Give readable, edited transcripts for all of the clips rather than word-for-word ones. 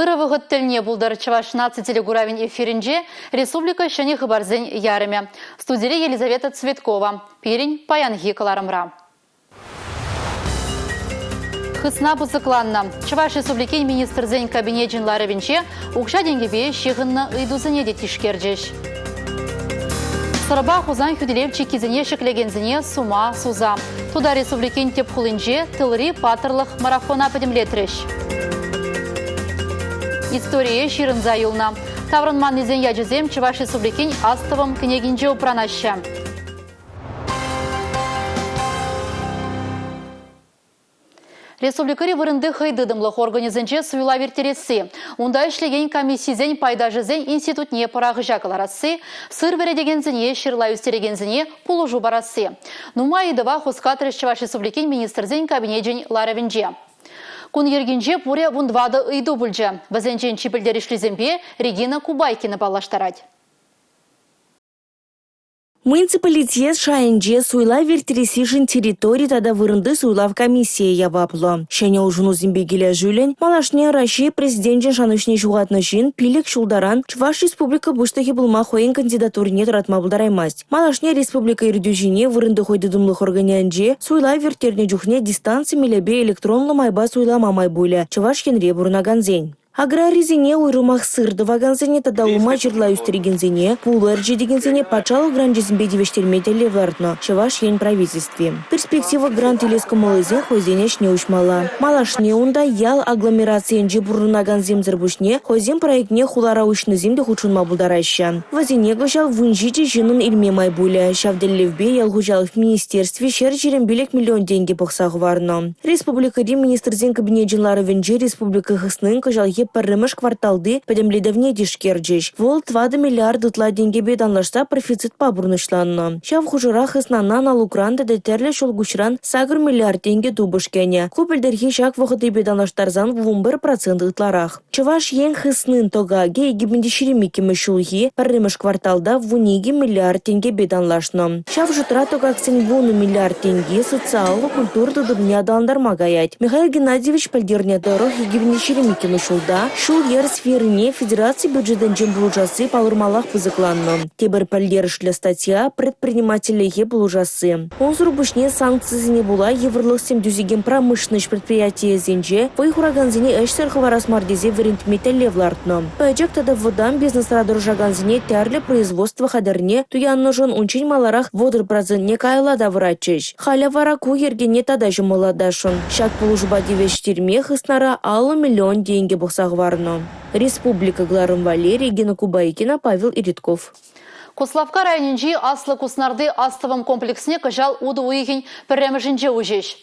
Сыры год тельне булдар Чуваш 16 телегуравень эфиринже республика шәне хыбарзен ярыме. Студия Елизавета Цветкова. Пирень Паянги Каларамра. Хысна бузыкланна. Чуваш республики министрзен кабинетжин ларывенче укша денгебе шиғынны ыйдузыне детишкерджеш. Сырба хузан хүделеп чекизіне шеклегензіне сума суза. Туда республикин тепхулынже тылри патырлық марафона подемлетреш. История ширынза юлна. Таврынман незен яджезем Чуваш республикин астывым княгинже упранаща. Республикари вырынды хайдыдымлық организенче суйла вертересі. Унда ішлеген комиссизен пайдажызен институтне парағы жақыларасы, сыр вередегензіне, шырла үстерегензіне пулужу барасы. Нума едіва хускатрыш Чуваш республикин министрзен кабинетжен ларавенже. Кун ергенже пуре вундвады ыйду бүлже. Бізенчен чипілдер ішлізембе Регина Кубайкина балаштарать. Муниципалитет шайынже суйла вертересишін территории тада вырынды суйлав комиссия яваплы. Шәне ұжыну зімбегелі жүлін, малашне Раши президентен шанышне жуғатны жин, пилік шулдаран Чуваш республика бұштығы бұлма хойын кандидатурине тұратма бұлдараймаст. Малашне республика ирдюжине вырынды хойды дымлық органянже суйла вертерне жүхне дистанции мелебе электронлы майба суйла мамай бұлі. Чуваш кенре бұрнаганзен. Аграризине уйрумах сырды ваганзене тада ума жырла үстерегензене, пулу әржедегензене пачалы гранжезімбе девештермеде левлартно, Чуваш ен правительстве. Перспектива грант илескі молызен хойзене шне ушмала. Малашне унда ял агломерациенже бурнаганзем зірбушне, хойзен проектне хулара ушны земде хучунма бұлдарайша. Вазене гожал вунжиде жинын илме майбуля, шавделлевбе ял гужал в министерстве шер жерембелек миллион деньги пықсағы варно. Республикади министрзен кабинетжинлары венже республика хыснын гожал паррымыш кварталды подемледовне дишкерджеш. Вол 20 миллиард утла деньги беданлашса профицит пабурнышланно. Шав хужурах ыснана налугранды детерле шолгушран сагыр миллиард деньги дубышкене. Купельдерхи шак вахыты беданлаштарзан 1% ытларах. Чуваш ен хыснын тогаге егибенде шеремикимы шулхи паррымыш кварталда вуниги миллиард деньги беданлашно. Шав жутра тогаксен вуну миллиард деньги социалы культурды дубня дандарма гаять. Михаил Геннадьевич пальдерне дорог егибенде шеремикимы шулда шул ер сферіне федерации бюджетен жембулжасы палырмалах пызыкланны. Тебір пәлдерішлі статья предпринимателеге булужасы. Онзыр бушне санкцизіне була еврлық семдюзеген промышленность предприятие зенже вайхураганзіне әштер хварас мардезе верентмете левлартны. Пәжек тада водан бизнес радыржаганзіне тәрлі производство хадерне туянны жон унчень маларах водыр процентне кайлада врачыш. Халя вараку ергене тада жымыладашын. Шак булужба девештерме хыснара 1 миллион деньги Сагварно. Республика Гларым Валерий, Гена Кубайкина, Павел Иритков. Кославка районинжи аслы куснарды астывым комплексне кажал уды уйхин пірремішінже ужеш.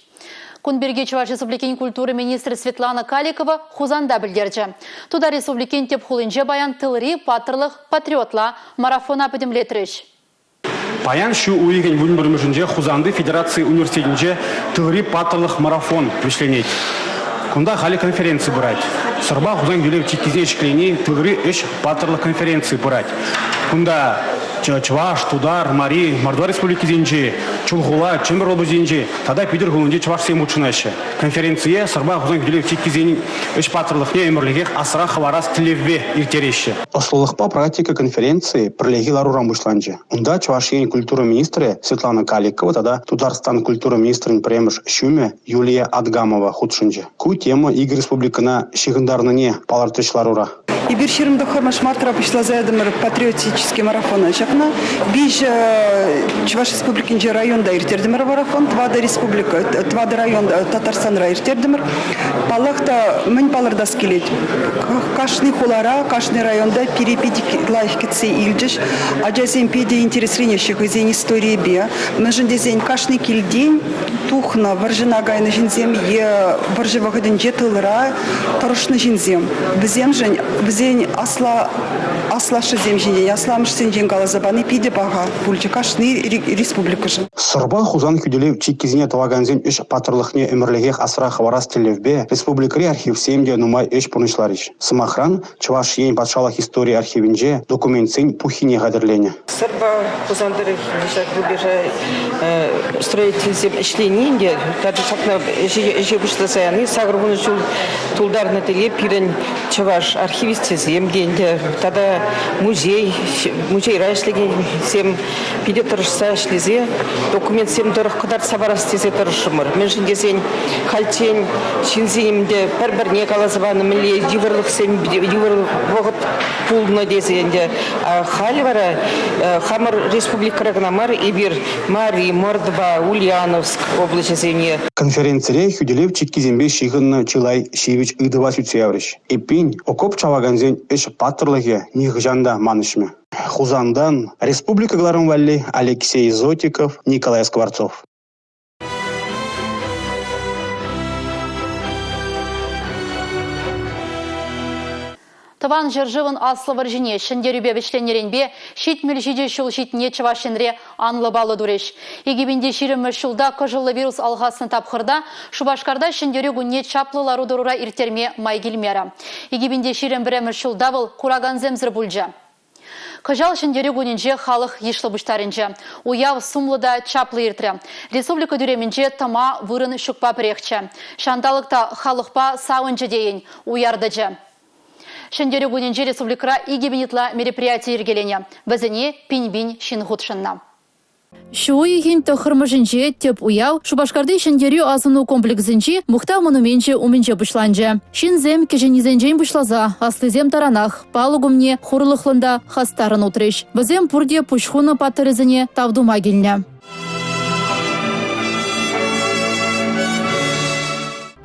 Кунберге Чуваш республикин культуры министры Светлана Каликова хузанда білдерді. Туда республикин теп хулынже баян тылри патырлық патриотла марафона подемлетреш. Паян шу уйген бүлмірмішінже хузанды федерации университетінже тылри патырлық марафон вишленет. Кунда хали конференции брать. Сорба хузан гюлев чикизечклени тылри эш патырлық конференции брать. Кунда Чуваш, Тудар, Мари, Мордва республики зенче, Чулгула, Чемберлобу зенче, тогда Питер Гулунде Чуваш сем учынаше. Конференция сорба хузан гюлев чикизени эш патырлық не эмірлігех асыра хаварас тилевбе иртереше. Ослылықпа практика конференции пролеги ларурам бушланче. Унда Чуваш ен культура министры Светлана Каликова, тогда Тударстан культура министрын премыш Шуме Юлия Адгамова худшынче. Ку тема Игорь республикана шигындарныне палартыш ларура. И бирширымда хормаш мартра пришла заедамыр патриотический марафон. Шакна биж Чуваш республикинже районда иртердемыр марафон, твада республика, твада район Татарстан иртердемыр. Палахта мен паларда скелет. Кашны хулара, кашны районда перепедик лайфкицы илджиш, аджазем педи интересренещих изень истории бе. Межен дезень кашны кильдень, тухна, варжина гайна жинзем, е варжива гаден жетылра, торошны жинзем. Бзем жень, зень асла шизем жинен, асламыш сенжен галазабаны пиде бага, пульчакашны республика жын. Сырба хузан күделев чиккизіне тываганзен үш патырлықне өмірлігех асыра хаварас телевбе республикари архив семде нумай үш пунышларыш. Сымахран чуваш ен патшалық история архивинже документсен пухине гадырлене. Сырба хузандыры строительством ишленинде, даже шакна жебушта саяны, сагрубуны жул тулдарны теле пирен чуваш архивисте земденде, тогда музей рашлеген сем пиде тұрышса шлезе, документ сем дұрық қыдар сабарас тезе тұрышымыр. Мен жіндесен қалтен шинзейімде бір-бірне қалазыбаны міле диверлық сем диверлық вғыт пулны дезенде. Халі бара Хамар республикарагна мар Ибир, Мари, Мордва, Ульяновск области земли. Конференция хюделев чиккизембе шигынны Чилай Шивич ыдыва сүтсеяврыш. Эпин окоп чаваганзен эш паттырлыге нихжанда манышме. Хузандан республика Гларумвалли Алексей Зотиков, Николай Скворцов. Тыван жыржывын аслы варжине, шындерюбе вишленеренбе, шитмел жиде шул шитне чывашенре анлы балы дуреш. Егебінде ширемі шулда кыжылы вирус алғасын тапқырда, Шубашкарда шындерю гүнне чаплылару дурура иртерме майгилмера. Егебінде ширем біремі шулда был кураганземзір бүлжа. Кыжал шындерю гүнінже халық ешлі бұштарынже. Уяв сумлыда чаплы иртре. Республика дүременже тама вырын шукпа прехче. Шандалықта халықпа сауынжы дейін уярдыжы. Шендері гүнінже республикара игебенетла мероприятие ергелене. Бізіне пинбин шинғутшынна. Шу егін тұқырмыжынже теп уяв, Шубашкарды шендерю азыну комплексінже мұхта монументже уменже бұшланже. Шинзем кеженізенжен бұшлаза, аслызем таранах, палугумне, хурлықлында хастарын утрыш. Бізем пұрде пұшхуны паттырызіне тавдума келіне.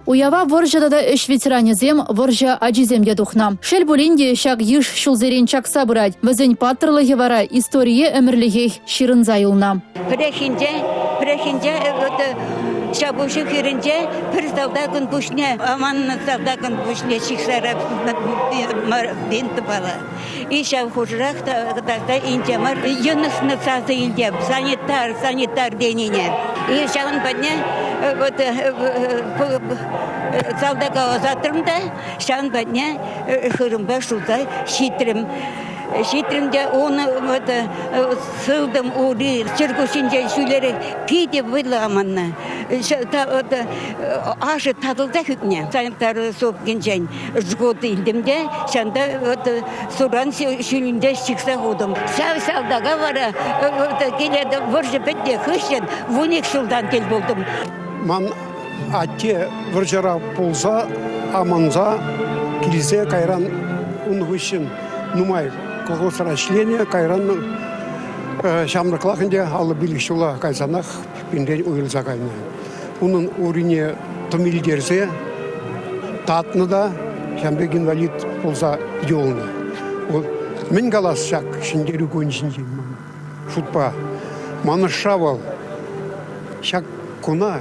Уява варжада эш ветеранезем варжа аджиземде духна. Шел булинде шак еш шулзерен чакса брать. Вазень паттырлыги вара история эмірлігех ширын зайылна. Прехинде шабушы хиринде пір салдакын пушне, аманны салдакын пушне шиксара бенті бала. И шав хужырақ та интемар юнысны сазы илдеп, санитар деніне. И шағын падне салдака озатырымда, шағын падне хырымба шулда шитрим. Шитримде оны сылдым ури, чыргушинже сүйлері пиде выламанна. Ашы тадылда хүтіне. Санитары соп генжен жготы илдімде, шанда суран сүйлінде шықса қудым. Салдага бара, келеді вұржы бітте хүшен, вуник шулдан кел болдым. Ман атте вұржыра болса, аманза, келізе кайран ұнғышын нумай. Колхозра члене кайранның шамрықлақынде алы билікшула кайсанақ пенден уйылза кайны. Оның урине томилдерзе татны да шамбек инвалид болса жолына. Мен қалас шақ шындері көншінде шутпа. Маны шавал шақ күна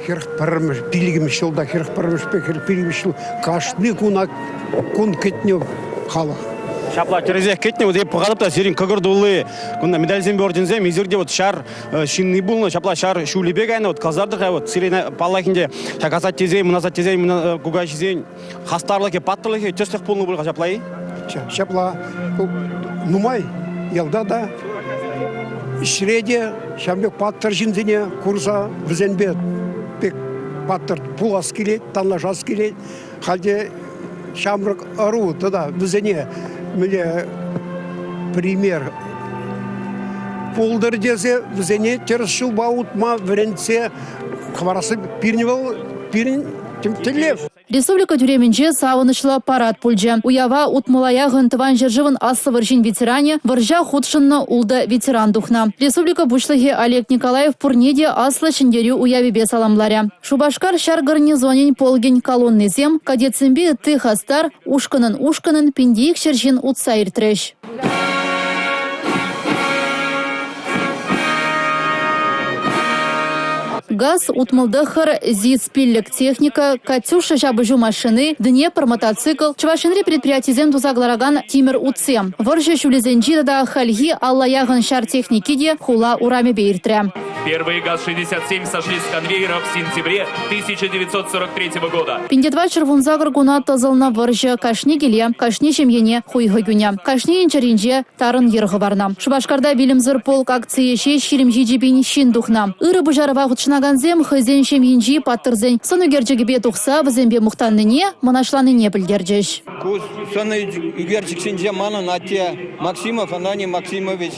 херқ парымыш, билігіміш жолда херқ парымыш пе херқ билігіміш жол қашны күна күн кетіне қалық. Шапла терезех кетне вот еп погадып та серин кыгырдулы. Кунда медальзем бординзе мизирде вот шар шинный булны, шапла шар шулебе гайна вот казардыга вот сирена паллахинде шакасат тезей, мунасат тезей, муна гугашизен хастарлыке паттылыке төстек булны булга шаплай. Шапла нумай ялда да шреде шамбек паттыр жинзене курса візенбе пек паттыр пулас келет, танлашас келет. Халде шамрык ару тада візене міне пример. Полдыр дезе візене терс шылба ұтма віренсе қварасы пирін темтелев. Республика Тюременже савынышлы парад пульджа. Уява утмалая гынтыван жыржывын аслы варжин ветеране, варжа худшынны улда ветеран духна. Республика Бушлыхи Олег Николаев пурнеде аслы шындерю уявебе саламларя. Шубашкар шар гарнизонен полген колонны зем, кадетсембе ты хастар, ушканын пиндейік шержин утсайр трэш. ГАЗ, утмалдахар, ЗИС, пиллик техника, Катюша, жабыжу машины, Днепр, мотоцикл, Чувашинри предприятий земду заглараган Тимир Уце. Воржа шулезенджи да хальги алла яган шар техники де хула урами бейртре. Первые ГАЗ-67 сошли с конвейеров в сентябре 1943 года. Пиндетва червунзагр гуна тазална воржа кашни геле, кашни жемьене хуйга гюня, кашни инчаринже тарын ерғыварна. Шубашкарда билимзір полк акции ше шилимжи жибин шиндухна. Иры бужарова худшнаганзем хызен шемьенжи паттырзен. Сону герджегебе тухса бізембе мухтанныне, манашланыне білдерджеш. Куз сону герджексенже манын атте Максимов Анани Максимович.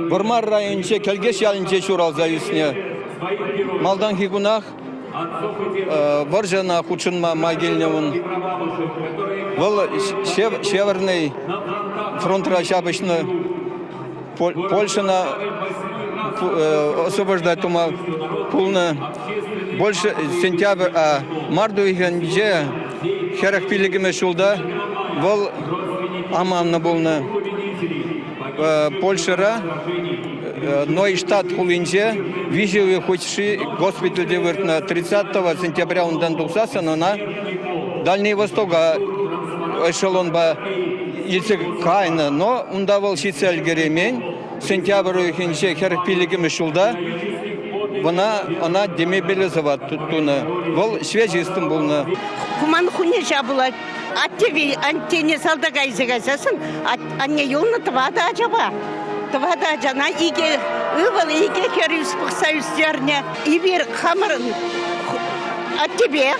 Бурмар районче келгеш ялынче шуралза юсне. Малдан хигунах Воржана худшынма майгельневын. Вол северный фронт рашабышны Польшана освобождать ума пулны. Больше сентябрь, марду игенже херах пилигиме шулда. Вол аманна болны. Польшера, Нойштадт хулинже, виживые хочешь госпиталь на 30 сентября он дан духсаса, но на Дальний Восток эшелон ба ицек кайна, но он давал шицель геремень, сентябрь хинже херпилиги мешулда, она демобилизовать туна, вол связистым был на. Куман хуне жабула. Антенне салдага изегасасын, анне юлны твада ажаба. Твада ажана иге ывал иге керюс пықсаюстерне. Ибер хамырын аттебе.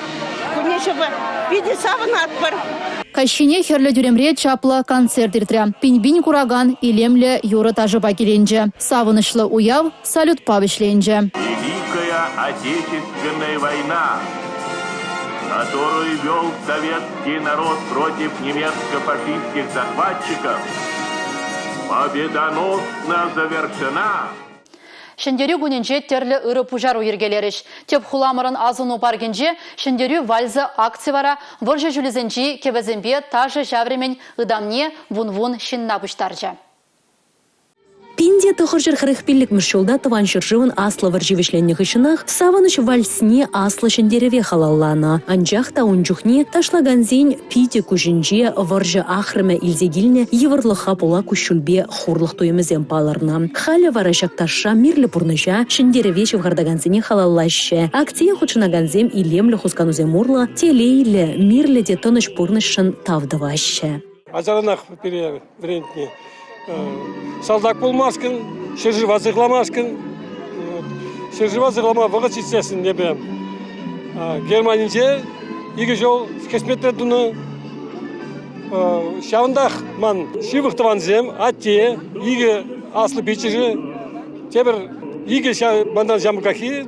Хуне жаба биде савын атпыр. Кащине херлі дүремре чапла концерт иртре. Пинбин кураган илемле юры тажыба келенже. Савынышлы уяв салют павышленже. Великая Отечественная война, которую вел советский народ против немецко-фашистских захватчиков, победоносно завершена. Шендерю гуненже терлі ыры пужару ергелеріш. Теп хуламырын азыну баргенже, шендерю вальзы акцивара выржы жүлізенжи кебезембе тажы жавремен ыдамне вун-вун шинна бұштаржа. Пинде тұхыржыр қырықпелік мүшілда тыван шыржывын аслы варживешленнік ішінақ саваныш вальсне аслы шендереве халаллана. Анжақ та унжухне ташлаганзен пиде күжінже варжы ахрыме илзегіліне еврлыға пола күшілбе хурлық тойымызен паларна. Халі варашак таша мирлі пұрныжа шендереве шывғардаганзене халаллашы. Акция худшынаганзем илемлі хусканузем урла телейлі мирлі де тыныш пұрнышын тавдывашы. Азаранақ переврентне. Салдак болмаскын, шыржыва зығламаскын. Шыржыва зығлама вағыт жетсесін не білем. Германинже игі жол кесметтер дүні шауындақ ман шивықтыван зем, атте, игі аслы бечіжі, тебір игі бандан жамыкахи,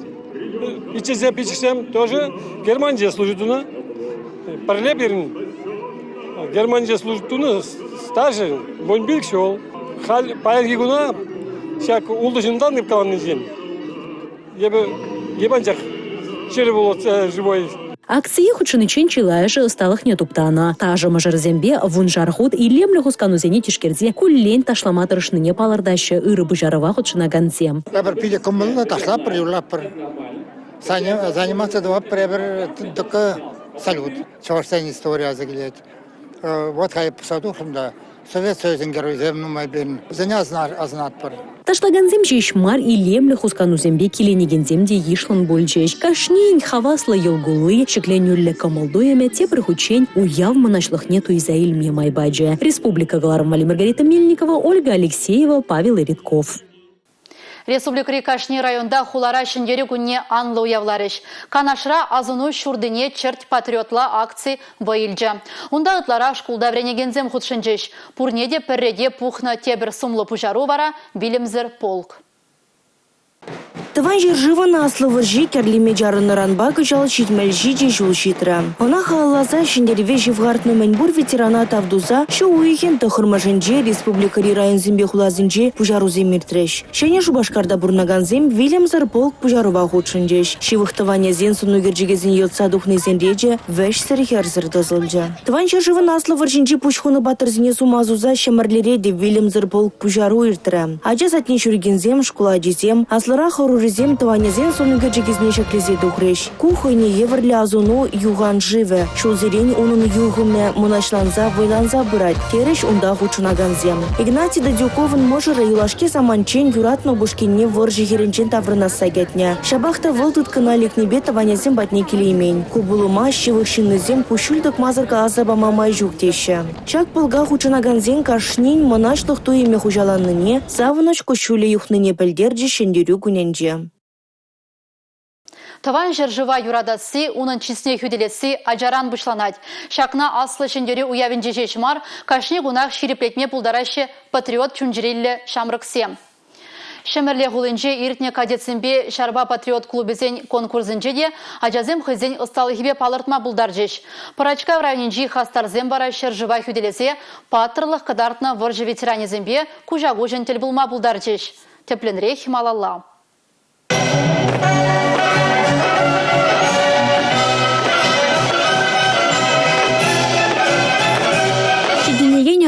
ичезе бечішсем, тоже Германинже служит дүні. Парле берін, Германинже служит дүні, стажы, бонбилк шол. Хал пайырги гуна шак улдышындан деп калан низен. Ебанчак шері болот живой. Акции худшынычен чилайжы ысталық не туптана. Тажы мажарзембе вун жархут и лемлі хусканузене тишкерзе күллен ташламатырышныне палырдашы ыры бұжарыва худшынаганзем. Бір пиде күмілі ташлап бір, юрлап бір. Заниматься два пребір только салют. Чаваштай история заглядеть. Вот хай посадухымда. Совет Союзын героизем нумай бен. Зене азнат пар. Ташлаганзем жешмар и лемлі хусканузембе келенегенземде ешлын бөлжеш. Кашнейн хаваслы елгулы, шекленюллі камалдоеме тепір хучень уяв манашлыхне туизаилме майбаджи. Республика Галармали Маргарита Мельникова, Ольга Алексеева, Павел Иритков. Республика Рикашни районда хулара шендері күнне анлы уявларыш. Канашра азыну шурдыне черт патриотла акции байылжа. Унда ытлара шкулда вренегензем худшынжеш. Пурнеде перреде пухна тебір сумлы пужару вара билимзір полк. Тыван жержыва на аслы выржи керлиме жарыны ранба кычал шитмелжи же жул шитра. Она халлаза шендереве живгартны мәнбур ветерана тавдуза шу уйхен тахырмашынже республикари район зембе хулазынже пужару земиртреш. Шене Шубашкарда бурнаганзем Вильямзар полк пужарува худшынжеш. Шивыхтыване зен сунугерджигезин йотса духны зенреже вэш сырхерзір дозылжа. Тыван жержыва на аслы выржинже пушхуны батырзіне сумазуза шемарлере де Вильямзар полк пужару иртра. Ажа затне шургензем шкула ажизем аслыра хору шуризем тыванезен сонуга жегизне шаклезе тухреш. Кухойне еврле азуну юган живе. Шулзерень унун югымне мунашланза вайланза бырать. Тереш унда хучунаганзем. Игнатий Дадюковын можыра юлашке саманчен юратно бушкенне воржи херенчен таврынаса гетне. Шабахта выл туткана лекнебе тыванезем батне келеймень. Кубулума щевых шиннезем пушульдык мазырка азаба мамай жуктеше. Чак пылга хучунаганзен кашнень монашлых туеме хужаланныне, савыныш кушуле юхныне пельдерджи шендерю гуненже. Таван жыржыва юрадасы, унын чисне хүделесі ажаран бұшланать. Шакна аслы шендері уявин жешмар, кашне гунах шириплетме пулдарашы патриот чунжирелі шамрыксе. Шемерле хулынже иртне кадетсембе Шарба патриот клубезен конкурсынже де ажазем хызен ысталыхибе палыртма булдаржеш. Парачка в районенжи хастарзем бара шыржыва хүделесе патырлық кадартна выржы ветеранезембе кужагу жентел булма булдаржеш. Тепленрех малалла.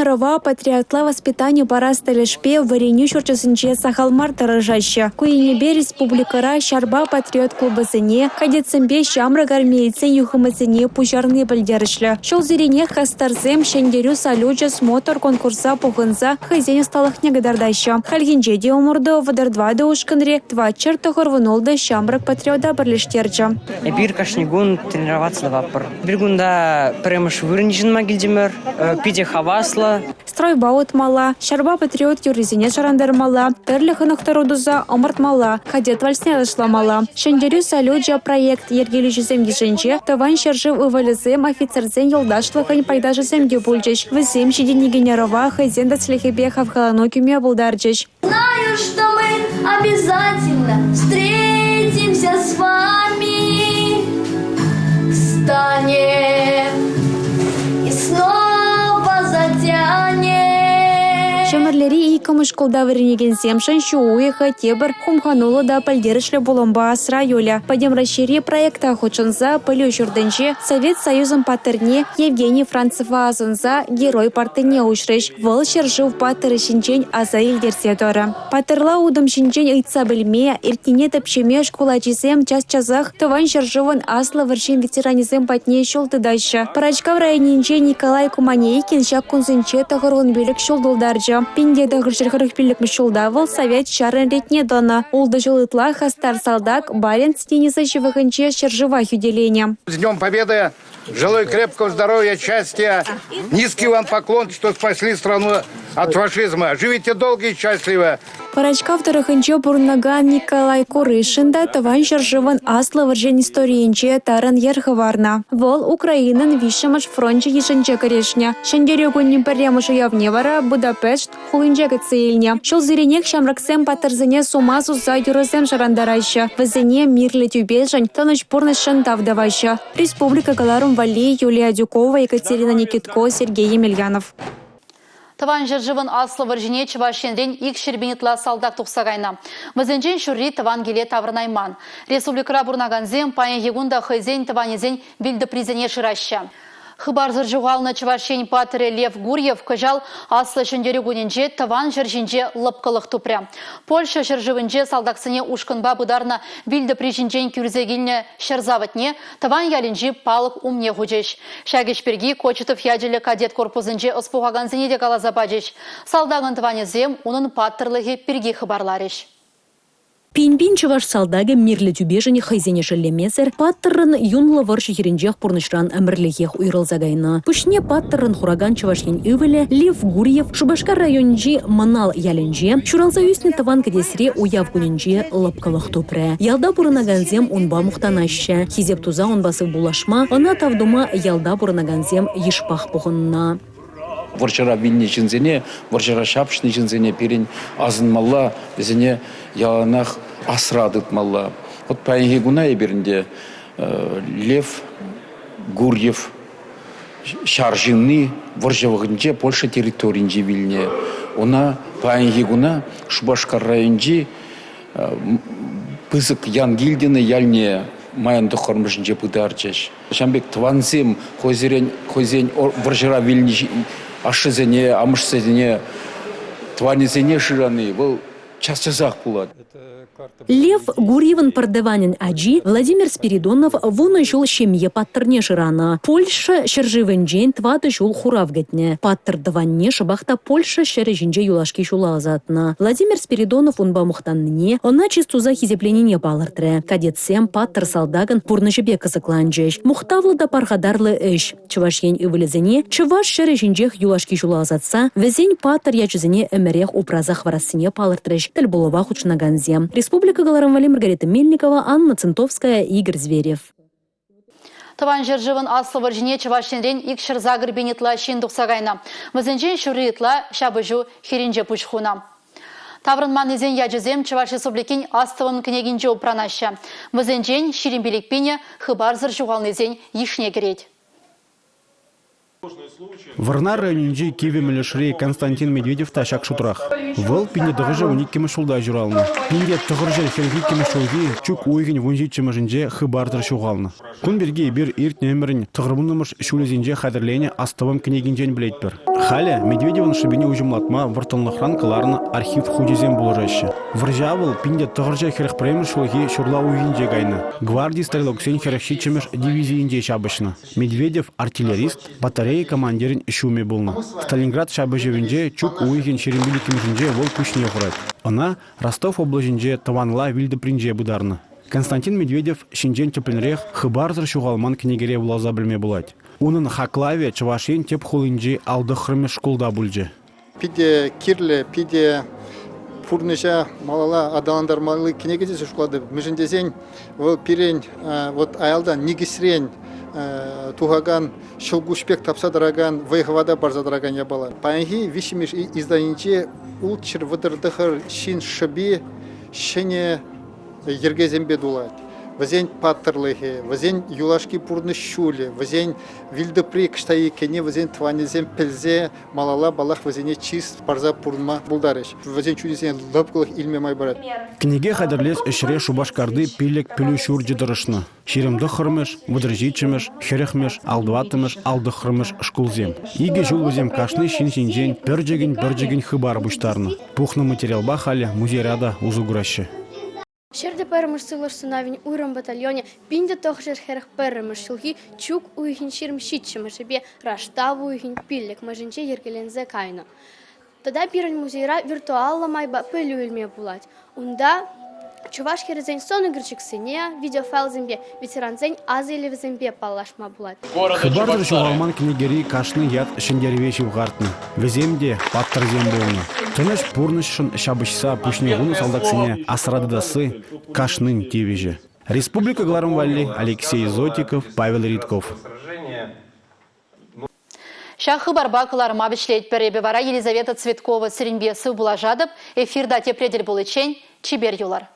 Рова патриотла воспитания пораста лешпе в вареню шурчасынче сахалмар таражаща. Куинебе республикара Шарба патриот клубасыне, кадетсембе шамрак армейцен юхамасыне пужарны пальдерышля. Шол зирене хастарзем шендерю салюджа смотр конкурса пухынса хызене сталых негадардаща. Хальгинже де умурда вадар-2 ушканре 2 чертохор вынолда шамрак патриота барлештерча. Бир кашнигун тренироваться вапор. Биргунда премыш вырнижен магильдимер, пиде хавасла. Стройбаут мала, Шарба патриот юризине шарандар мала, терлі хынықтарудуза омырт мала, кадет вальсне адышла мала. Шендерю салюджа проект ергелі жүзем дешенче, таван шаржыв ывалізем офицерзен елдашлықын пайда жүзем дебульджеш. Візем шедені генерова хайзен дацлехебе хавхаланокюме булдарджеш. Знаю, что мы обязательно встретимся с вами, станем и снова Шамарлери и камышколда варенеген семшан шууеха тебір хумханулы да пальдерышлі боломба асра юля. Падем расшире проекта хочынса пылю жүрденше Совет Союзом патырне Евгений Францева азынса герой партыне ушрыш. Выл шыржыв патыры шинчен аза илдерсе торы. Патырла удым шинчен ыйтса білме, иртіне тәпшеме школачисем час-часах тыван шыржывын аслы варшин ветеранизем патне шолты дайшы. Парачка в районенче Николай Куманейкин шак кунсынче тағырғын бөлік шолдылдаржы. Пиндеда ғыржырғырық пилік мүшілдавыл Совет шарын ретне дана. Олды жылытла хастар салдак барен стениза живығынче шыржыва хүделене. С Днем Победы! Желаю крепкого здоровья, счастья. Низкий вам поклон, что спасли страну от фашизма. Живите долго и счастливо. Парачка вторыхынче бурнаган Николай Курышында таван шыржывын аслы варжен историенче таран ерхыварна. Вол Украинын вишымыш фронче ешенче корешня. Шендерегуннин пәрремыш уявне вара Будапешт хулынче кыцейлне. Шол зиренек шамраксем патырзыне сумасу за юрызем шарандарайшы. Візіне мирлі тюбежен таныш пурнышын тавдавайшы. Республика Галарум Вали, Юлия Дюкова, Екатерина Никитко, Сергей Емельянов. Таван жыржывын аслы варжине чывашенрен ик шербенетла салдак тұқсағайна. Вазенжен шүрри таван келе таврнайман. Республикара бурнаганзем паян егунда хайзен таванезен билді призене шыраща. Хыбар зыржуғалны чывашен патыры Лев Гурьев кажал аслы шындері гуненже таван жыржинже лыпқылық тупря. Польша жыржывынже салдақсыне ушқынба бұдарна билді прижинжен күрзегіліне шырзаватне таван ялінжі палық умне хұжеш. Шагешперги Кочетов яджилі кадет корпусынже ұспуғаганзыне де калаза бажеш. Салдағын таванезем унын паттырлығы перги хыбарлареш. Пин-пин чываш салдага мирлі тюбежіне хайзене шылемезер, паттырын юнлы варшы херенжех пурнышран әмірлігех уйрылзагайна. Пүшне паттырын хураган чывашен өвілі Лев Гурьев Шубашкар районжи манал ялінже, шуралза үсіне таван кадесре уяв күнінже лапкалах тупрэ. Ялда бұрынаганзем унба мұқтанаща. Хизеп туза унбасы булашма, она тавдума ялда бұрынаганзем ешпах пұғынна. Варчара винни жинзене, варчара шапшны жинзене перен азынмалла, безене яланах асрадыт малла. Вот паянги гунай берінде Лев Гурьев шаржинны варжавығынже Польша территоринже вильне. Она паянги гуна Шубашкар районжи пызык Янгильдины яльне майанды хормышынже пыдарчаш. Шамбек тванзем хозен варжара вильни ашызене, амышсызене, тванезене шыраны, бұл час-часақ болады. Лев Гурьеван Пардеванин Аджи, Владимир Спиридонов вон жул семье паттерне ширана. Польша шерживен джейн твады жул хуравгетне. Паттер даванне шабахта Польша шережинже юлашки шула азатна. Владимир Спиридонов унба мухтанне, она чистуза хизепленіне балыртре. Кадетсем паттер салдаган пурнышебе кызыкланжеш. Мухтавлы да пархадарлы эш. Чувашен ывылезене, чуваш шережинжех юлашки шула азатса, везень паттер ячызене эмерех упразах варасыне палыртреш. Тель болова хучнаганзем. Республика Галарамвали, Маргарита Мельникова, Анна Центовская, Игорь Зверев. Таван жержывын аслы варжине чавашенрен икшір загыр бенетла шендуксагайна. Вазенжен шуритла шабыжу херинже пучхуна. Таврынман изен яджызем Чаваш Республикин астывын княгинже упранаща. Вазенжен ширинбелик пене хыбар зыржуғалны изен ишне керет. Варна районинже Киеве Мелешри Константин Медведев ташак шутрах. Выл пине дығыжа уник кемешулда журалны. Пинде тұғыржа херги кемешулги чук уйген вунжи чемажинже хыбардыр шуғалны. Күн берге бір ирт нөмірін тұғырбынымыш шулезинже қадірлене астывым княгинжен білетпір. Халя Медведевын шыбине ужымлатма вартылнықран кыларны архив худезен болажашы. Варжавыл пинде тұғыржа херх премір шулги шурла уйгенже гайны. Гвардии стрелоксен херхши чемеш дивизиинже шабышны. Медведев артиллерист, батарея командирин шуме болны. Сталинград шабыжевинже чук уйген шерембили кемжинже вол күшне құрат. Она Ростов облажинже таванла вилді принже бударны. Константин Медведев шинжен тепленрех хыбарзыр шуғалман книгере улаза білме болать. Унын хаклаве чавашен теп хулинже алды хрыме школда бульже. Пиде кирле, пиде пурныша малала адаландармалы книгеде шуклады. Межіндезен ол пирен вот аялдан нигисрен тугаган шылгушпек тапсадыраган вайхвада барзадыраган ябала. Паянги вишимиш изданинче улчыр выдырдыхыр шин шыби шене ергезембе дулат. Вазень паттерлыхе, вазень юлашки пурны шуле, вазень вильдепри кштаи кене, вазень тванезем пельзе, малала балах вазене чист барза пурнма булдарыш. Вазень чудесен лапкалых илме майбарат. Книге хадерлес эшре шубашкарды пилек пилю шурджи дырышны. Ширемді хырмыш, выдржичимыш, херехмеш, алдватымыш, алды хырмыш шкулзем. Иге жул вазем кашны шин-шинжен, біржеген хыбар буштарны. Пухны материал бахали музейрада узуграще. Шерде перемыш сылышсынавин уйрам батальоне пинде тохшер херх перемыш шылги чук уйхин ширм щитчимы шебе раштаву уйхин пиллек мажинче ергелензе кайна. Тогда пирань музейра виртуалла майба пылю ильме булать. Унда чуваш херезень сон игрчик сыне, видеофайл зембе, ветеран зень азели в зембе палашма булать. Хыбардыр шуғалман книгери кашны яд шендервеші вғартны. Веземде паттыр зем болны. Тыныш пурнышшын шабышса пушнегуны салдаксыне асрадыдасы кашнын тевеже. Республика Галарамвали, Алексей Зотиков, Павел Ритков. Шахы барбакылар мабишлет перебе вара Елизавета Цветкова Сиренбесы булажадып, эфирда тепредель болычень, чибер юлар.